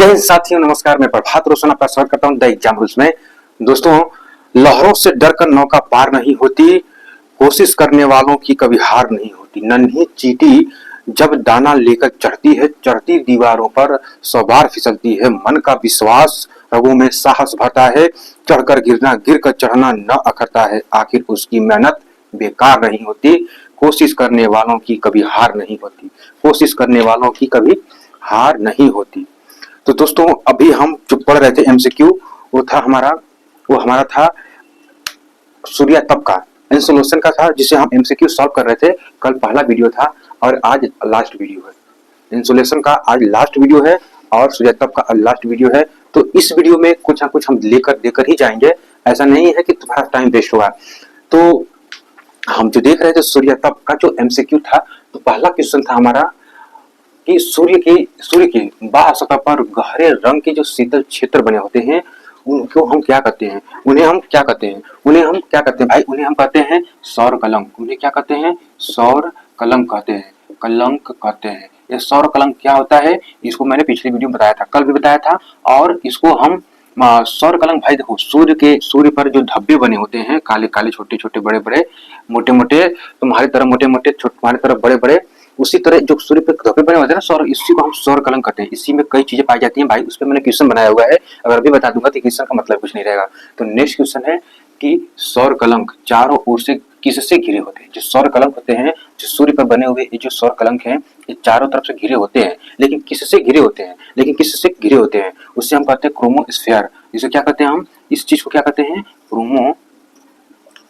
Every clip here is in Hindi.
जय हिंद साथियों, नमस्कार। मैं प्रभात रोशन आपका स्वागत करता हूं द एग्जाम रूल्स में। दोस्तों, लहरों से डरकर नौका पार नहीं होती, कोशिश करने वालों की कभी हार नहीं होती। नन्ही चींटी जब दाना लेकर चढ़ती है, चढ़ती दीवारों पर 100 बार फिसलती है। मन का विश्वास रगों में साहस भरता है, चढ़कर गिरना, गिरकर चढ़ना न अखरता है। आखिर उसकी मेहनत बेकार नहीं होती, कोशिश करने वालों की कभी हार नहीं होती। कोशिश करने वालों की कभी हार नहीं होती। तो दोस्तों, अभी हम जो पढ़ रहे थे एमसीक्यू, वो हमारा था सूर्य तप का इंसोलेशन का था, जिसे हम एमसीक्यू सॉल्व कर रहे थे। कल पहला वीडियो था और आज लास्ट वीडियो है। इंसोलेशन का आज लास्ट वीडियो है और सूर्य तप का लास्ट वीडियो है। तो इस वीडियो में कुछ ना कुछ हम देकर ही जाएंगे। ऐसा नहीं है कि तुम्हारा टाइम वेस्ट होगा। तो हम जो देख रहे थे सूर्य तप का जो एमसीक्यू था, तो पहला क्वेश्चन था हमारा कि सूर्य की बाह्य सतह पर गहरे रंग के जो शीतल क्षेत्र बने होते हैं, उनको हम क्या कहते हैं? उन्हें हम क्या कहते हैं भाई? उन्हें हम कहते हैं सौर कलंक। उन्हें क्या कहते हैं? सौर कलंक कहते हैं। ये सौर कलंक क्या होता है, इसको मैंने पिछली वीडियो में बताया था, कल भी बताया था। और इसको हम सौर कलंक, भाई देखो, सूर्य पर जो धब्बे बने होते हैं, काले काले, छोटे छोटे, बड़े बड़े, मोटे मोटे, तुम्हारी तरह मोटे मोटे, तुम्हारी तरह बड़े बड़े, उसी तरह जो सूर्य पे धब्बे बने होते हैं ना, सौर, इसी को हम सौर कलंक कहते हैं। इसी में कई चीजें पाई जाती हैं भाई। उस पर मैंने क्वेश्चन बनाया हुआ है, अगर अभी बता दूंगा तो क्वेश्चन का मतलब कुछ नहीं रहेगा। तो नेक्स्ट क्वेश्चन है कि सौर कलंक चारों ओर से किससे घिरे होते हैं? जो सौर कलंक होते हैं, जो सूर्य पर बने हुए ये जो सौर कलंक हैं, ये चारों तरफ से घिरे होते हैं। लेकिन किससे घिरे होते हैं? उससे हम कहते हैं क्रोमोस्फेयर। इसे क्या कहते हैं हम? इस चीज को क्या कहते हैं?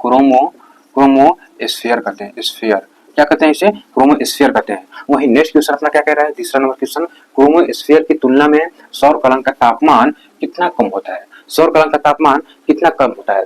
क्रोमोस्फेयर कहते हैं। स्फीयर क्या कहते हैं? इसे क्रोमोस्फेयर कहते हैं। वही नेक्स्ट क्वेश्चन अपना क्या कह रहा है? तीसरा नंबर क्वेश्चन, क्रोमोस्फेयर की तुलना में सौर कलंक का तापमान कितना कम होता है? सौर कलंक का तापमान कितना कम होता है?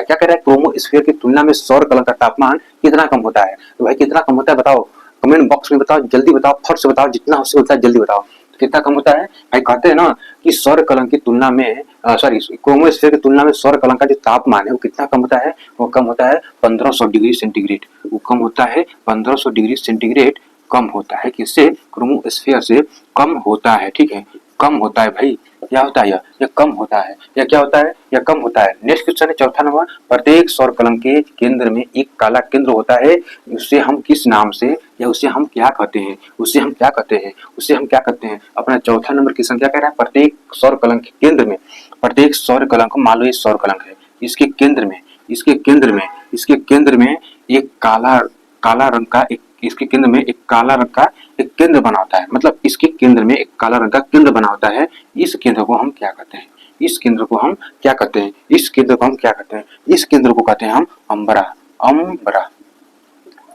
क्या कह रहा है? क्रोमोस्फेयर की तुलना में सौर कलंक का तापमान कितना कम होता है? तो भाई कितना कम होता है बताओ, कमेंट बॉक्स में बताओ, जल्दी बताओ, फट से बताओ, जितना हो सके उतना जल्दी बताओ। कितना कम होता है भाई? कहते हैं ना कि सौर कलंक की तुलना में क्रोमोस्फेयर की तुलना में सौर कलंक का जो तापमान है वो कितना कम होता है? वो कम होता है 1500 डिग्री सेंटीग्रेड। वो कम होता है 1500 डिग्री सेंटीग्रेड कम होता है। किससे? क्रोमोस्फेयर से कम होता है। ठीक है, कम होता है भाई। क्या होता है? यह कम होता है। यह क्या होता है? यह कम होता है। नेक्स्ट क्वेश्चन है चौथा नंबर, प्रत्येक सौर कलंक के केंद्र में एक काला केंद्र होता है। उसे हम किस नाम से या उसे हम क्या कहते हैं? अपना चौथा नंबर क्वेश्चन क्या कह रहा है? प्रत्येक सौर कलंक के केंद्र में, प्रत्येक सौर कलंक, मान लो ये सौर कलंक है, इसके केंद्र में एक काला रंग का एक केंद्र बना होता है। मतलब इसके केंद्र में एक काला रंग का केंद्र बना होता है। इस केंद्र को हम क्या कहते हैं? इस केंद्र को कहते हैं हम अंबरा।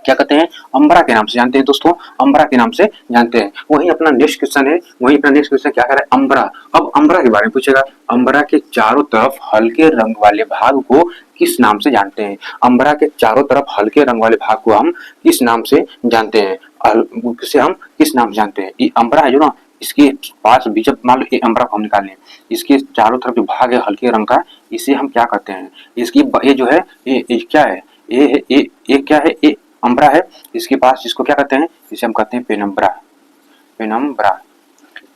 क्या कहते हैं? अंबरा के नाम से जानते हैं दोस्तों, अंबरा के नाम से जानते हैं। वही अपना नेक्स्ट क्वेश्चन क्या कह रहा है? अंबरा। अब अंबरा के बारे में पूछेगा। अंबरा के चारों तरफ हल्के रंग वाले भाग को किस नाम से जानते हैं? अंबरा के चारों तरफ हल्के रंग वाले भाग को हम किस नाम से जानते हैं? ये अंबरा है जो ना, इसके पास भी जब मान लो ये अंबरा को हम निकाल लें, इसके चारों तरफ जो भाग है हल्के रंग का, इसे हम क्या कहते हैं? ये जो है, ये क्या है? ये क्या है? ये अंबरा है। इसके पास जिसको क्या कहते हैं? इसे हम कहते हैं पेनम्बरा।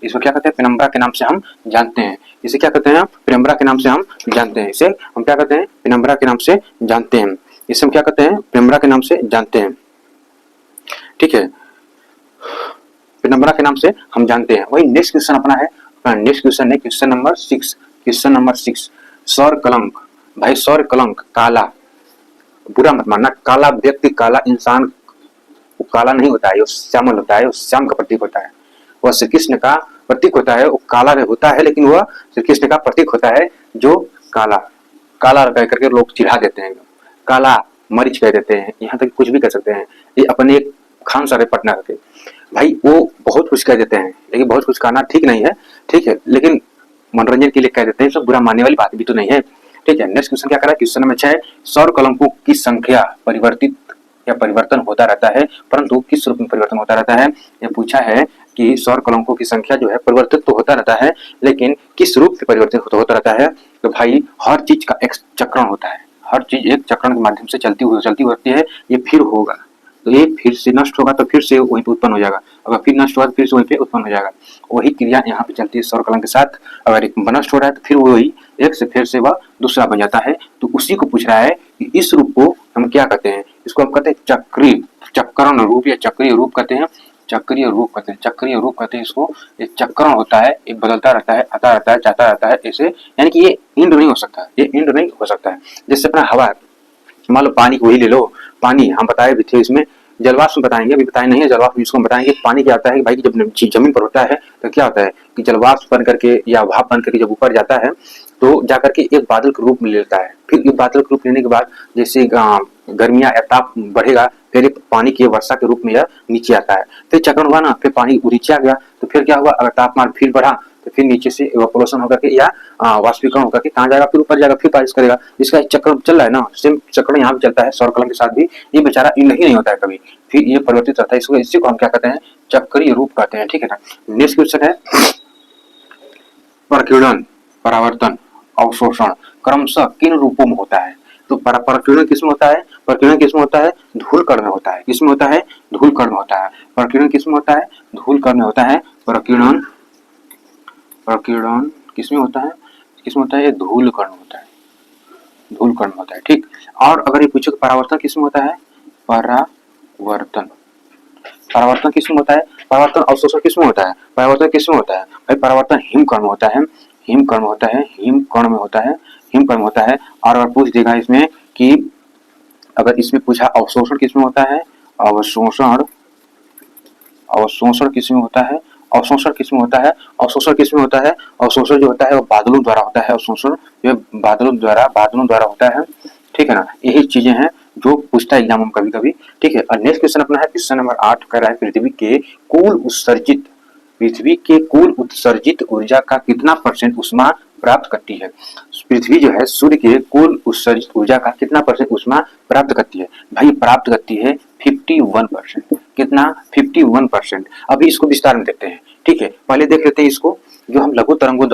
इसको क्या कहते हैं? पेनम्बरा के नाम से हम जानते हैं। इसे क्या कहते हैं? पेनम्बरा के नाम से हम जानते हैं। इसे हम क्या कहते हैं? पेनम्बरा के नाम से जानते हैं। इसे हम क्या कहते हैं? पेनम्बरा के नाम से जानते हैं। ठीक है, पेनम्बरा के नाम से हम जानते हैं। वही नेक्स्ट क्वेश्चन अपना है, नेक्स्ट क्वेश्चन है क्वेश्चन नंबर 6। सौर कलंक। भाई सौर कलंक काला, बुरा मत मानना, काला व्यक्ति, काला इंसान वो काला नहीं होता है, वो श्यामल होता है, वो श्याम का प्रतीक होता है, वह श्री कृष्ण का प्रतीक होता है। वो काला होता है लेकिन वह श्री कृष्ण का प्रतीक होता है, जो काला कह करके लोग चिढ़ा देते हैं, काला मरीच कह देते हैं, यहाँ तक कुछ भी कह सकते हैं। ये अपने एक खान सारे पटना के भाई, वो बहुत कुछ कह देते हैं, लेकिन बहुत कुछ कहना ठीक नहीं है। ठीक है, लेकिन मनोरंजन के लिए कह देते हैं, सब बुरा मानने वाली बात भी तो नहीं है। ठीक है, नेक्स्ट क्वेश्चन क्या कर रहा है? क्वेश्चन नंबर 6, सौर कलंकों की संख्या परिवर्तन होता रहता है, परंतु किस रूप में परिवर्तन होता रहता है? यह पूछा है कि सौर कलंकों की संख्या जो है परिवर्तित तो होता रहता है, लेकिन किस रूप से परिवर्तित होता रहता है? तो भाई हर चीज का एक चक्रण होता है, हर चीज एक चक्रण के माध्यम से चलती हुई होती है। ये फिर होगा, तो ये फिर से नष्ट होगा तो फिर से वहीं पे उत्पन्न हो जाएगा, अगर फिर नष्ट होगा तो फिर से वहीं पे उत्पन्न हो जाएगा। वही क्रिया यहाँ पे चलती है सौर कलन के साथ। अगर एक नष्ट हो रहा है तो फिर वही एक से फिर से वह दूसरा बन जाता है। तो उसी को पूछ रहा है कि इस रूप को हम क्या कहते हैं, इसको हम कहते हैं चक्रीय, चक्रण रूप या चक्रीय रूप कहते हैं, चक्रीय रूप कहते हैं, चक्रीय रूप कहते हैं इसको। एक चक्रण होता है, एक बदलता रहता है, आता रहता है, जाता रहता है, ऐसे यानी कि ये इंड नहीं हो सकता, ये इंड नहीं हो सकता है। जैसे अपना हवा, मान लो पानी को ही ले लो, पानी हम बताए भी थे, इसमें जलवाष्प बताएंगे, अभी बताए नहीं है जलवाष्प, इसको हम बताएंगे। पानी क्या होता है भाई, जब जमीन पर होता है तो क्या होता है कि जलवाष्प बन करके या भाप बन करके जब ऊपर जाता है तो जाकर के एक बादल के रूप में लेता है। फिर ये बादल के रूप लेने के बाद जैसे गर्मियां या ताप बढ़ेगा, फिर पानी की वर्षा के रूप में यह नीचे आता है। फिर चक्रण हुआ ना, फिर पानी नीचे आ गया तो फिर क्या हुआ, अगर तापमान फिर बढ़ा तो फिर नीचे से इवापोरेशन होकर के या वाष्पीकरण होकर के कहाँ जाएगा, फिर ऊपर जाएगा, फिर बारिश करेगा। इसका चक्र चल रहा है ना, सेम चक्र यहाँ भी चलता है सौर कलन के साथ भी। ये बेचारा इन नहीं होता है कभी, फिर ये परिवर्तित रहता है। इसको इसी को हम क्या कहते हैं, चक्रीय रूप कहते हैं, ठीक है ना। नेक्स्ट क्वेश्चन है, प्रकीर्णन, परावर्तन, अवशोषण क्रमशः किन रूपों में होता है। तो प्रकीर्णन किसमें होता है, प्रकीर्णन किसमें होता है, धूल कण में होता है। किसमें होता है, धूल कण में होता है। प्रकीर्णन किसमें होता है, धूल कण में होता है। प्रकीर्णन, प्रकीर्णन किसमें होता है, किसमें होता है, ये धूल कण में होता है, धूल कण में होता है, ठीक। और अगर ये पूछो परावर्तन किसमें होता है, परावर्तन, परावर्तन किसमें होता है, परावर्तन अवशोषण किसमें होता है, परावर्तन किसमें होता है भाई, परावर्तन हिमकण में होता है, हिमकण में होता है, हिमकण में होता है, हिमकण में होता है। और अगर पूछ देगा इसमें कि अगर इसमें पूछा अवशोषण किसमें होता है, अवशोषण, अवशोषण किसमें होता है, अवशोषण किसमें होता है, अवशोषण किसमें होता है, अवशोषण जो होता है वो बादलों द्वारा होता है, अवशोषण जो बादलों द्वारा होता है, ठीक है ना। यही चीजें हैं जो पूछता है एग्जाम में कभी कभी, ठीक है। और नेक्स्ट क्वेश्चन अपना है क्वेश्चन नंबर 8 कर रहा है, पृथ्वी के कुल उत्सर्जित ऊर्जा का कितना % उष्मा प्राप्त करती है। पृथ्वी जो है सूर्य के कुल उत्सर्जित ऊर्जा का कितना % उष्मा प्राप्त करती है भाई, प्राप्त करती है 51%। कितना, 51%। अभी इसको विस्तार में देखते हैं, ठीक है। पहले देख लेते हैं इसको, जो हम लघु तरंगों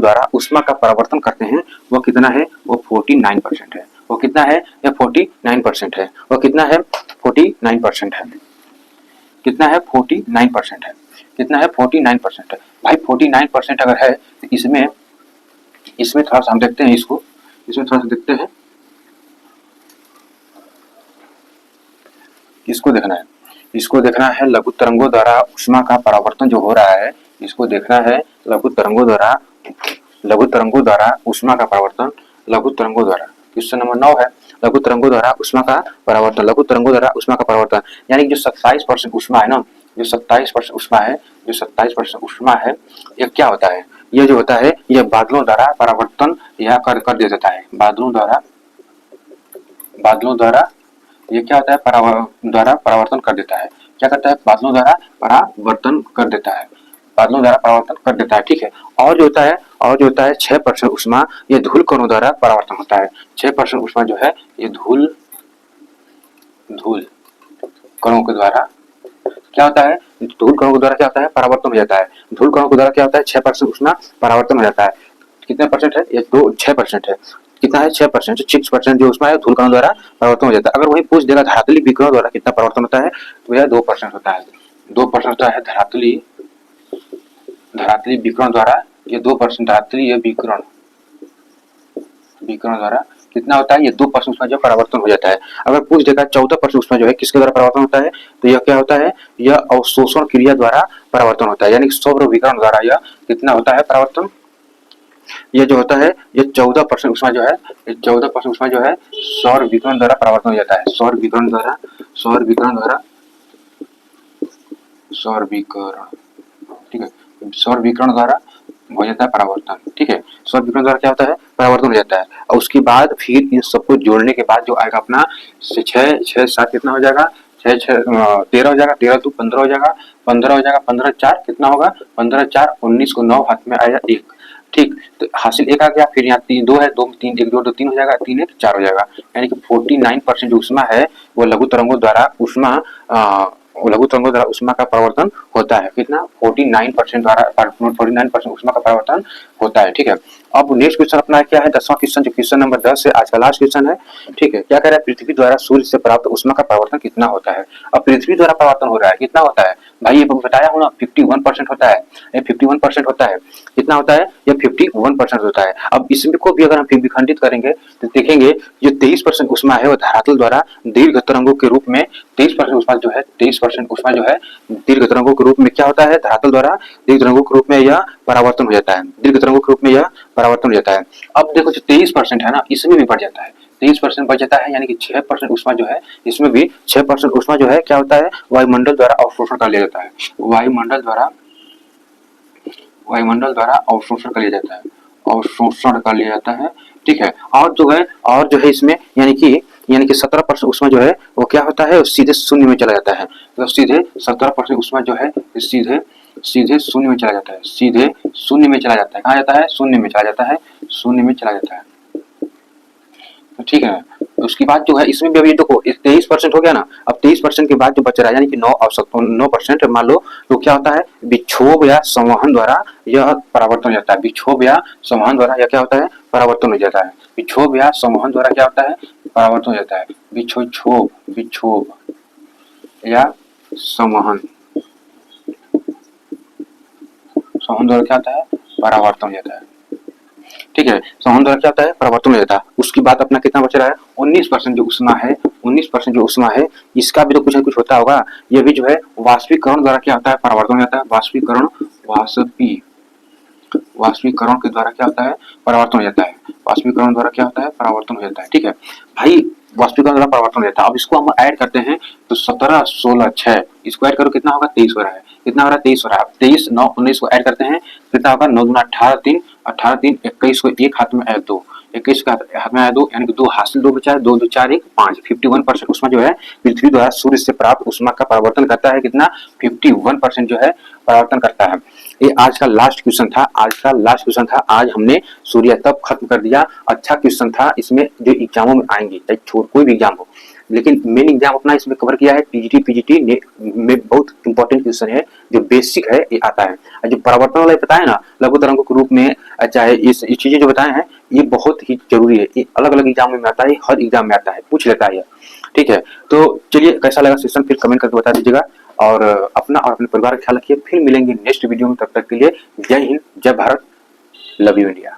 द्वारा उष्मा का परावर्तन करते हैं वो कितना है, वो 49% है। वो कितना है, ये 49% है। वो कितना है, 49% है। कितना है, 49% है। कितना है, 49% है भाई। 49% अगर है तो इसमें थोड़ा सा हम देखते हैं, इसमें थोड़ा सा देखते हैं, इसको देखना है, इसको देखना है लघु तरंगों द्वारा उष्मा का परावर्तन जो हो रहा है, इसको देखना है लघु तरंगों द्वारा उष्मा का परावर्तन, लघु तरंगों द्वारा। क्वेश्चन नंबर 9 है, लघु तरंगों द्वारा उष्मा का परावर्तन, लघु तरंगों द्वारा उष्मा का परावर्तन। यानी जो 27% उष्मा है ना, जो 27% उष्मा है, जो 27% उष्मा है, ये क्या होता है, ये जो होता है ये बादलों द्वारा परावर्तन यह कर दे देता है। बादलों द्वारा ये क्या होता है, परावर्तन कर देता है। क्या करता है, बादलों द्वारा परावर्तन कर देता है, बादलों द्वारा परावर्तन कर देता है, ठीक है। और जो होता है 6% उष्मा ये धूल कणों द्वारा परावर्तन होता है। 6% उष्मा जो है ये धूल कणों के द्वारा क्या होता है, धूल कणों के द्वारा क्या होता है, परावर्तन हो जाता है। धूल कणों के द्वारा क्या होता है, 6% उष्मा परावर्तन हो जाता है। कितने परसेंट है, ये 6% है। कितना है, 6%, 6% जो उष्मा है धूल कणों द्वारा परावर्तन हो जाता है। अगर वही पूछ देगा धरातली विकिरण द्वारा कितना परावर्तन होता है, तो यह 2% होता है। 2% होता है धरातली विकिरण द्वारा, ये 2% धरातली विकिरण द्वारा कितना होता है, ये 2% उष्मा जो परावर्तन हो जाता है। अगर पूछ देगा 14% उष्मा जो है किसके द्वारा परावर्तन होता है, तो यह क्या होता है, यह अवशोषण क्रिया द्वारा परावर्तन होता है, यानी सौर विकिरण द्वारा यह कितना होता है परावर्तन। ये जो होता है ये 14% उष्मा जो है, ये 14% उष्मा जो है सौर विकिरण द्वारा परावर्तन हो जाता है। सौर विकिरण द्वारा ठीक है, सौर विकिरण द्वारा हो जाता है परावर्तन, ठीक है। सौर विकिरण द्वारा क्या होता है, परावर्तन हो जाता है। और उसके बाद फिर इन सबको जोड़ने के बाद जो आएगा अपना 6 कितना हो जाएगा, 13 हो जाएगा, 13 2 15 हो जाएगा, 15 हो जाएगा, 15 4 कितना होगा, 15 4 19 को 9 हाथ में आया 1, ठीक। तो हासिल 1 आ गया, फिर यहाँ 3 2 है, 2 3 1 2 2 3 हो जाएगा, 3 1 4 हो जाएगा। यानी कि 49% जो उष्मा है वो लघु तरंगों द्वारा उष्मा लघु तरंगों द्वारा ऊष्मा का परिवर्तन होता है। कितना 49% द्वारा 49% ऊष्मा का परिवर्तन होता है। ठीक है, अब नेक्स्ट क्वेश्चन अपना क्या है 10वां क्वेश्चन, जो क्वेश्चन नंबर 10 है, आज का लास्ट क्वेश्चन है। ठीक है, क्या कह रहा है, पृथ्वी द्वारा सूर्य से प्राप्त ऊष्मा का परिवर्तन कितना होता है। अब पृथ्वी द्वारा परिवर्तन हो रहा है, कितना होता है भाई, ये बताया हूं ना 51% होता है, ये 51% होता है। कितना होता है, ये 51% होता है। अब इसमें को भी अगर हम विखंडित करेंगे तो देखेंगे जो 23% ऊष्मा है वो धरातल द्वारा दीर्घ तरंगों के रूप में 23% ऊष्मा जो है 23% ऊष्मा जो है दीर्घ तरंगों के रूप में क्या होता है, धरातल द्वारा दीर्घ तरंगों के रूप में यह परावर्तन हो जाता है, दीर्घ तरंगों के रूप में यह परावर्तन हो जाता है। अब देखो जो 23% है ना, इसमें भी बढ़ जाता है, 23% बढ़ जाता है, यानी कि 6% ऊष्मा जो है, इसमें भी 6% ऊष्मा जो है क्या होता है, वायुमंडल द्वारा अवशोषण कर लिया जाता है, वायुमंडल द्वारा अवशोषण कर लिया जाता है, अवशोषण कर लिया जाता है। ठीक है, और जो है इसमें यानी कि 17% ऊष्मा जो है वो क्या होता है, सीधे शून्य में चला जाता है। तो सीधे 17% ऊष्मा जो है सीधे शून्य में चला जाता है, सीधे शून्य में चला जाता है। कहाँ जाता है, शून्य में चला जाता है, शून्य में चला जाता है। तो ठीक है, उसके बाद जो है इसमें भी अभी देखो 23% हो गया ना, अब 23% के बाद जो बच रहा है यानी कि 9% मान लो, तो क्या होता है, विक्षोभ या संवहन द्वारा यह परावर्तन हो जाता है, विक्षोभ या संवहन द्वारा यह क्या होता है, परावर्तन हो जाता है, विक्षोभ या संवहन द्वारा क्या होता है, परावर्तन हो जाता है, विक्षोभ या संवहन द्वारा क्या होता है, परावर्तन हो जाता है। ठीक है, संवहन द्वारा क्या होता है, परिवर्तन हो जाता है। उसकी बात अपना कितना बच रहा है, 19% जो ऊष्मा है, 19% जो ऊष्मा है, इसका भी तो कुछ न कुछ होता होगा। ये भी जो है वाष्पीकरण द्वारा क्या होता है, परिवर्तन हो जाता है, वाष्पीकरण के द्वारा क्या होता है, परिवर्तन हो जाता है, वाष्पीकरण द्वारा क्या होता है, परिवर्तन हो जाता है। ठीक है भाई, वाष्पीकरण द्वारा परिवर्तन हो जाता है। अब इसको हम ऐड करते हैं तो 17, 16, 6, इसको ऐड करो कितना होगा, 23 हो रहा है, कितना हो रहा है, 23 हो रहा है। 23, 9, 19 को ऐड करते हैं कितना होगा, 9 दूना 18, 3, 18, 3, 21 को एक हाथ में ऐड 2, 21 का हाथ में आया 2, यानी कि 2 हासिल 2 बचा है, 2, 2, 4, 1, 5, 51% ऊष्मा जो है पृथ्वी द्वारा सूर्य से प्राप्त ऊष्मा का परिवर्तन करता है। कितना, 51% जो है परिवर्तन करता है। ये आज का लास्ट क्वेश्चन था, आज हमने सूर्य तप खत्म कर दिया। अच्छा क्वेश्चन था, इसमें जो एग्जामों में आएंगे, चाहे छोड़ कोई भी एग्जाम हो, लेकिन मेन एग्जाम अपना इसमें कवर किया है, पीजीटी में बहुत इंपॉर्टेंट क्वेश्चन है, जो बेसिक है ये आता है। जो परिवर्तन वाला पता है ना, लघु तरंगों के रूप में, चाहे इस चीजें जो बताए हैं, ये बहुत ही जरूरी है, ये अलग अलग एग्जाम में आता है, हर एग्जाम में आता है, पूछ लेता है। ठीक है, तो चलिए कैसा लगा सेशन फिर कमेंट करके बता दीजिएगा, और अपना और अपने परिवार का ख्याल रखिए। फिर मिलेंगे नेक्स्ट वीडियो में, तब तक के लिए जय हिंद, जय भारत, लव यू इंडिया।